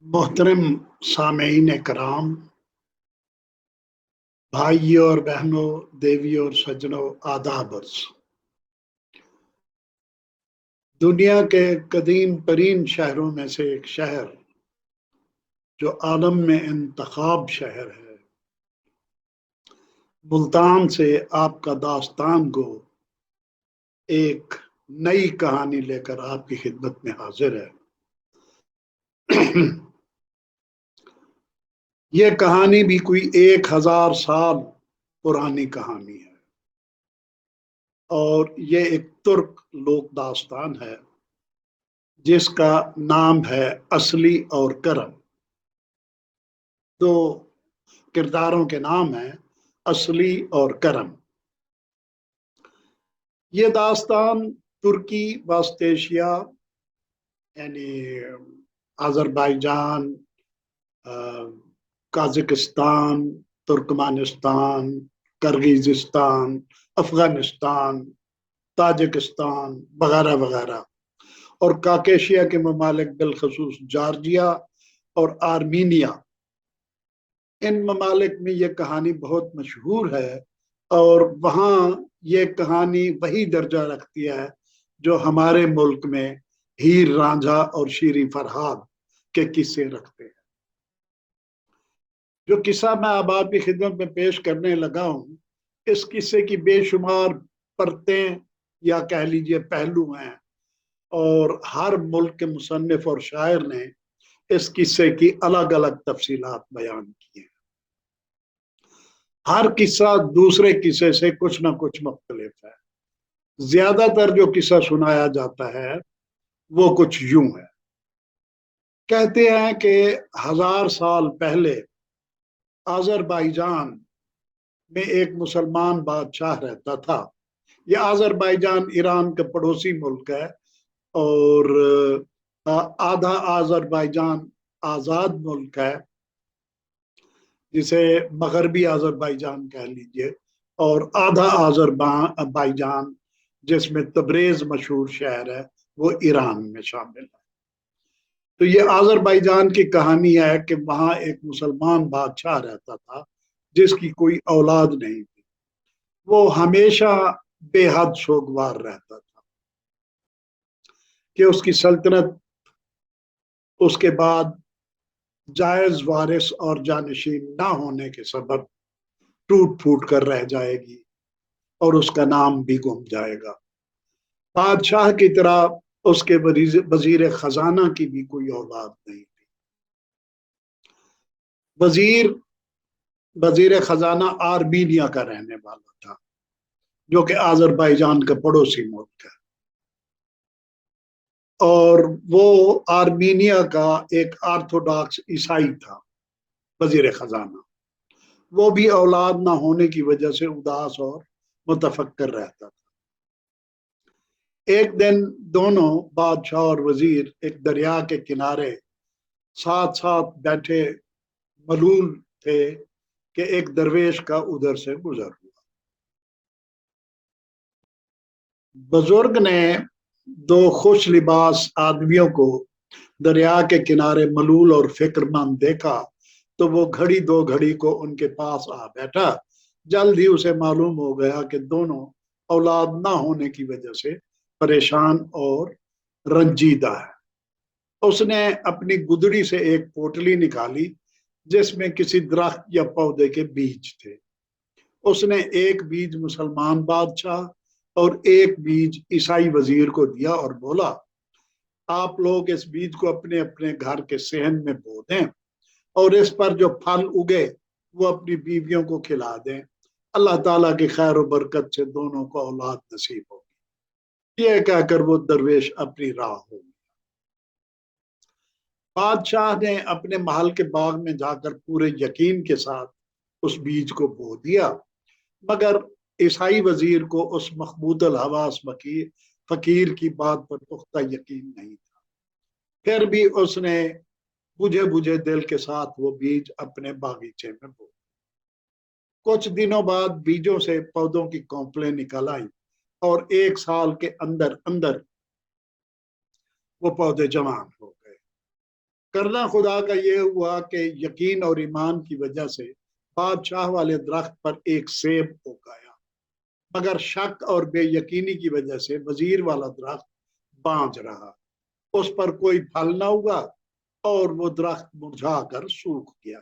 मोहतरम सामेईन कराम, भाइयों और बहनों, देवियों और सज्जनों, आदाब अर्ज़। दुनिया के कदीम तरीन शहरों में से एक शहर जो आलम में इंतखाब शहर है, मुल्तान से आपका दास्तान गो एक नई कहानी लेकर आपकी खिदमत में हाजिर है। ये कहानी भी कोई 1000 साल पुरानी कहानी है और ये एक तुर्क लोक दास्तान है जिसका नाम है असली और करम। दो किरदारों के नाम हैं, असली और करम। ये दास्तान तुर्की, वस्त एशिया यानी अजरबैजान, काजाकिस्तान, तुर्कमानिस्तान, किर्गिज़िस्तान, अफगानिस्तान, ताजिकिस्तान वगैरह वगैरह और काकेशिया के ममालिक बिलखसूस जॉर्जिया और आर्मीनिया, इन ममालिक में ये कहानी बहुत मशहूर है और वहाँ ये कहानी वही दर्जा रखती है जो हमारे मुल्क में हीर रांझा और शीरी फरहाद के किस्से रखते हैं। जो किस्सा मैं अब आपकी खिदमत में पेश करने लगा हूँ, इस किस्से की बेशुमार परतें या कह लीजिए पहलू हैं और हर मुल्क के मुसन्निफ और शायर ने इस किस्से की अलग अलग तफसीलात बयान की हैं। हर किस्सा दूसरे किस्से से कुछ ना कुछ मुख्तलिफ है। ज्यादातर जो किस्सा सुनाया जाता है वो कुछ यूं है। कहते हैं कि 1000 साल पहले आज़रबाईजान में एक मुसलमान बादशाह रहता था। यह आज़रबाईजान ईरान का पड़ोसी मुल्क है और आधा आज़रबाईजान आज़ाद मुल्क है जिसे मगरबी आज़रबाईजान कह लीजिए, और आधा आज़रबाईजान जिसमें तबरेज मशहूर शहर है वो ईरान में शामिल है। तो ये आज़रबाईजान की कहानी है कि वहां एक मुसलमान बादशाह रहता था जिसकी कोई औलाद नहीं थी। वो हमेशा बेहद सोगवार रहता था कि उसकी सल्तनत उसके बाद जायज वारिस और जानशीन ना होने के सबब टूट फूट कर रह जाएगी और उसका नाम भी गुम जाएगा। बादशाह की तरह उसके वजीर खजाना की भी कोई औलाद नहीं थी। वजीर खजाना आर्मीनिया का रहने वाला था जो कि आज़रबाईजान का पड़ोसी मुल्क है, और वो आर्मीनिया का एक ऑर्थोडॉक्स ईसाई था। वजीर खजाना वो भी औलाद ना होने की वजह से उदास और मुतफक्कर रहता था। एक दिन दोनों बादशाह और वजीर एक दरिया के किनारे साथ साथ बैठे मलूल थे कि एक दरवेश का उधर से गुजर हुआ। बुजुर्ग ने दो खुश लिबास आदमियों को दरिया के किनारे मलूल और फिक्रमंद देखा तो वो घड़ी दो घड़ी को उनके पास आ बैठा। जल्द ही उसे मालूम हो गया कि दोनों औलाद ना होने की वजह से परेशान और रंजीदा है। उसने अपनी गुदड़ी से एक पोटली निकाली जिसमें किसी दरख्त या पौधे के बीज थे। उसने एक बीज मुसलमान बादशाह और एक बीज ईसाई वजीर को दिया और बोला, आप लोग इस बीज को अपने अपने घर के सहन में बो दें और इस पर जो फल उगे वो अपनी बीवियों को खिला दें। अल्लाह ताला की खैर और बरकत से दोनों को औलाद नसीब होगी। ये कहकर वो दरवेश अपनी राह हो गया। बादशाह ने अपने महल के बाग में जाकर पूरे यकीन के साथ उस बीज को बो दिया, मगर ईसाई वजीर को उस मखबूतल हवास फकीर की बात पर पुख्ता यकीन नहीं था। फिर भी उसने बुझे बुझे दिल के साथ वो बीज अपने बागीचे में बो। कुछ दिनों बाद बीजों से पौधों की कौंपलें निकल आई और 1 साल के अंदर अंदर वो पौधे जवान हो गए। करना खुदा का ये हुआ कि यकीन और ईमान की वजह से बादशाह वाले दरख्त पर एक सेब उगाया, मगर शक और बेयकीनी की वजह से वजीर वाला दरख्त बांझ रहा, उस पर कोई फल न उगा और वो दरख्त मुरझा कर सूख गया।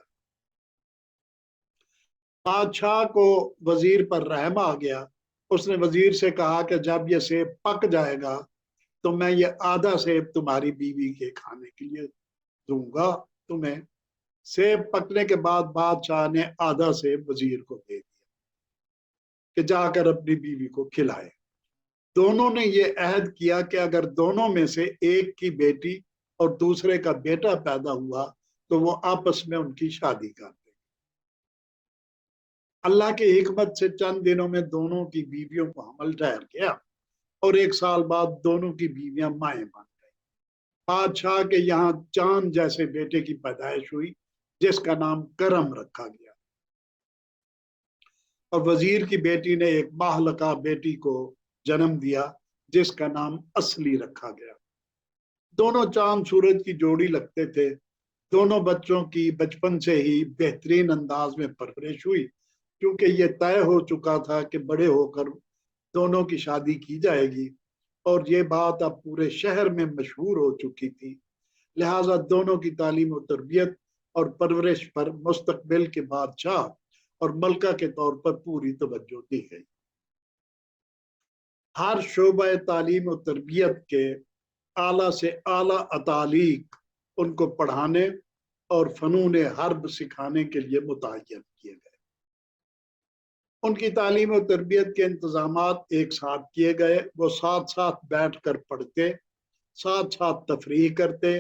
बादशाह को वजीर पर रहम आ गया। उसने वजीर से कहा कि जब ये सेब पक जाएगा तो मैं ये आधा सेब तुम्हारी बीवी के खाने के लिए दूंगा तुम्हें। सेब पकने के बाद बादशाह ने आधा सेब वजीर को दे दिया कि जाकर अपनी बीवी को खिलाए। दोनों ने ये अहद किया कि अगर दोनों में से एक की बेटी और दूसरे का बेटा पैदा हुआ तो वो आपस में उनकी शादी कर दें। अल्लाह की हिकमत से चंद दिनों में दोनों की बीवियों को हमल ठहर गया और 1 साल बाद दोनों की बीवियां माएँ बन गई। बादशाह के यहाँ चांद जैसे बेटे की पैदाइश हुई जिसका नाम करम रखा गया, और वजीर की बेटी ने एक बाहलका बेटी को जन्म दिया जिसका नाम असली रखा गया। दोनों चांद सूरज की जोड़ी लगते थे। दोनों बच्चों की बचपन से ही बेहतरीन अंदाज में परवरिश हुई, क्योंकि ये तय हो चुका था कि बड़े होकर दोनों की शादी की जाएगी और ये बात अब पूरे शहर में मशहूर हो चुकी थी। लिहाजा दोनों की तालीम और तरबियत और परवरिश पर मुस्तकबिल के बादशाह और मलका के तौर पर पूरी तवज्जो दी गई। हर शोबा तालीम और तरबियत के आला से आला अतालीक उनको पढ़ाने और फनून हर्ब सिखाने के लिए मुतय्यन किए गए। उनकी तालीम और तरबियत के इंतजामात एक साथ किए गए। वो साथ साथ बैठ कर पढ़ते, साथ साथ तफरीह करते।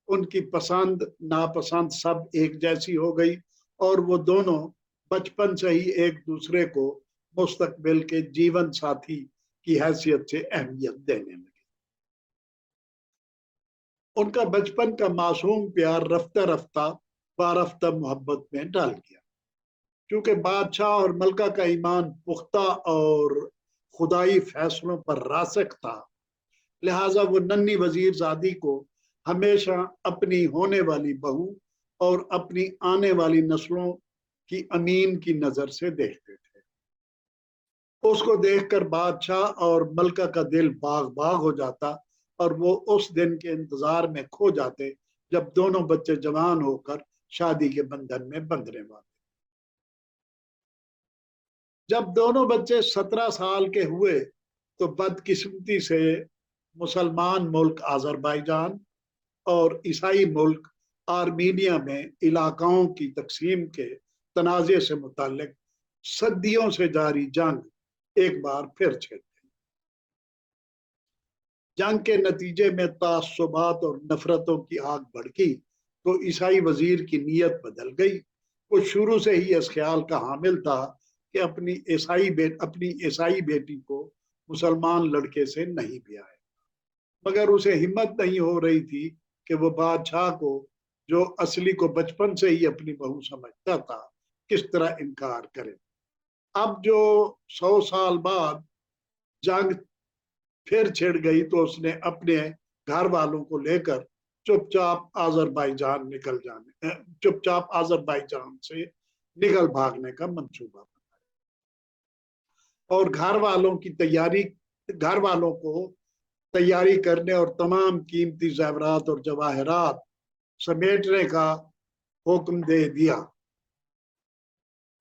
उनकी पसंद नापसंद सब एक जैसी हो गई और वो दोनों बचपन से ही एक दूसरे को मुस्तकबिल के जीवन साथी की हैसियत से अहमियत देने लगे। उनका बचपन का मासूम प्यार रफ्ता रफ्ता बारफ्ता मोहब्बत में ढल गया। क्योंकि बादशाह और मलका का ईमान पुख्ता और खुदाई फैसलों पर रासिख था, लिहाजा वो नन्ही वजीर जादी को हमेशा अपनी होने वाली बहू और अपनी आने वाली नस्लों की अमीन की नजर से देखते थे। उसको देखकर बादशाह और मलका का दिल बाग बाग हो जाता और वो उस दिन के इंतजार में खो जाते जब दोनों बच्चे जवान होकर शादी के बंधन में बंधने वाले। जब दोनों बच्चे 17 साल के हुए तो बदकिस्मती से मुसलमान मुल्क आज़रबाईजान और ईसाई मुल्क आर्मीनिया में इलाकाओं की तकसीम के तनाज़े से मुताल्लिक सदियों से जारी जंग एक बार फिर छिड़ गई। जंग के नतीजे में तासुबात और नफरतों की आग भड़की तो ईसाई वजीर की नीयत बदल गई। वो शुरू से ही इस ख्याल का हामिल था कि अपनी ईसाई बेटी को मुसलमान लड़के से नहीं ब्याहे, मगर उसे हिम्मत नहीं हो रही थी कि वो बादशाह को, जो असली को बचपन से ही अपनी बहू समझता था, किस तरह इनकार करे। अब जो 100 साल बाद जंग फिर छिड़ गई तो उसने अपने घर वालों को लेकर चुपचाप आज़रबाईजान से निकल भागने का मंसूबा और घर वालों को तैयारी करने और तमाम कीमती ज़ेवरात और जवाहरात समेटने का हुक्म दे दिया।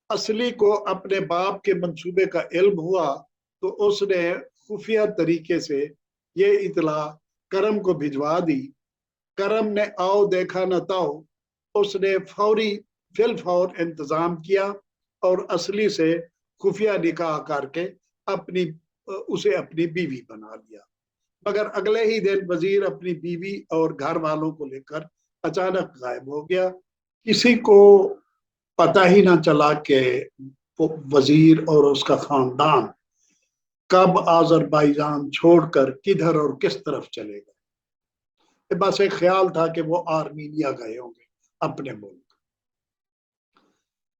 असली को अपने बाप के मंसूबे का इल्म हुआ तो उसने खुफिया तरीके से ये इतला करम को भिजवा दी। करम ने आओ देखा न ताओ, उसने फिलफौर इंतजाम किया और असली से खुफिया निकाह करके उसे अपनी बीवी बना लिया। मगर अगले ही दिन वजीर अपनी बीवी और घर वालों को लेकर अचानक गायब हो गया। किसी को पता ही ना चला कि वजीर और उसका खानदान कब आज़रबाईजान छोड़कर किधर और किस तरफ चले गए। बस एक ख्याल था कि वो आर्मीनिया गए होंगे अपने मुल्क।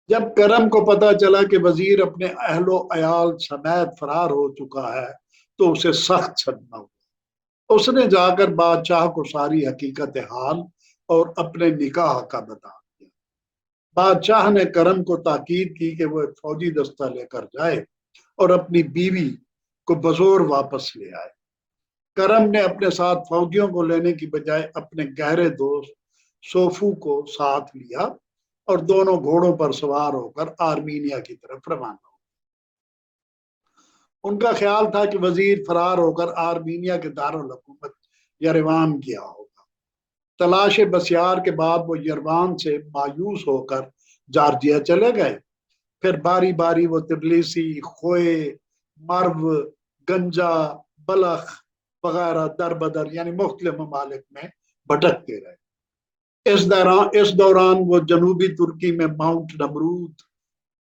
जब करम को पता चला कि वजीर अपने अहलो अयाल समेत फरार हो चुका है तो उसे सख्त सदमा हुआ। उसने जाकर बादशाह को सारी हकीकत हाल اور اپنے نکاح کا بتا دیا۔ بادشاہ نے کرم کو تاکید کی کہ وہ ایک فوجی دستہ لے کر جائے اور اپنی بیوی کو بزور واپس لے آئے۔ کرم نے اپنے ساتھ فوجیوں کو لینے کی بجائے اپنے گہرے دوست سوفو کو ساتھ لیا اور دونوں گھوڑوں پر سوار ہو کر آرمینیا کی طرف روانہ ہو۔ ان کا خیال تھا کہ وزیر فرار ہو کر آرمینیا کے دارالحکومت یریوان گیا ہوگا۔ تلاش بسیار کے بعد وہ یریوان سے مایوس ہو کر جارجیا چلے گئے۔ پھر باری باری وہ تبلیسی، خوئے، مرو، گنجا، بلخ وغیرہ در بدر یعنی مختلف ممالک میں بھٹکتے رہے۔ اس دوران وہ جنوبی ترکی میں ماؤنٹ نمرود،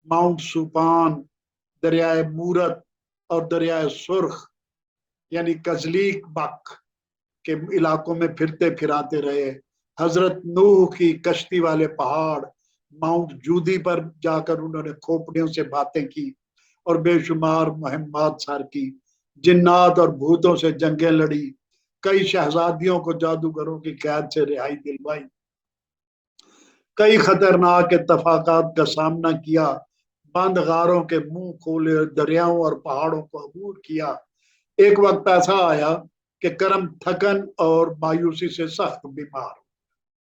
ماؤنٹ سوپان، دریائے مورت اور دریائے سرخ یعنی کزلیک بک کے علاقوں میں پھرتے پھراتے رہے۔ حضرت نوح کی کشتی والے پہاڑ ماؤنٹ جودی پر جا کر انہوں نے کھوپڑیوں سے باتیں کی اور بے شمار مہمات سر کی، جنات اور بھوتوں سے جنگیں لڑی، کئی شہزادیوں کو جادوگروں کی قید سے رہائی دلوائی، کئی خطرناک اتفاقات کا سامنا کیا، بند غاروں کے منہ کھولے، دریاؤں اور پہاڑوں کو عبور کیا۔ ایک وقت ایسا آیا کہ کرم تھکن اور مایوسی سے سخت بیمار ہو۔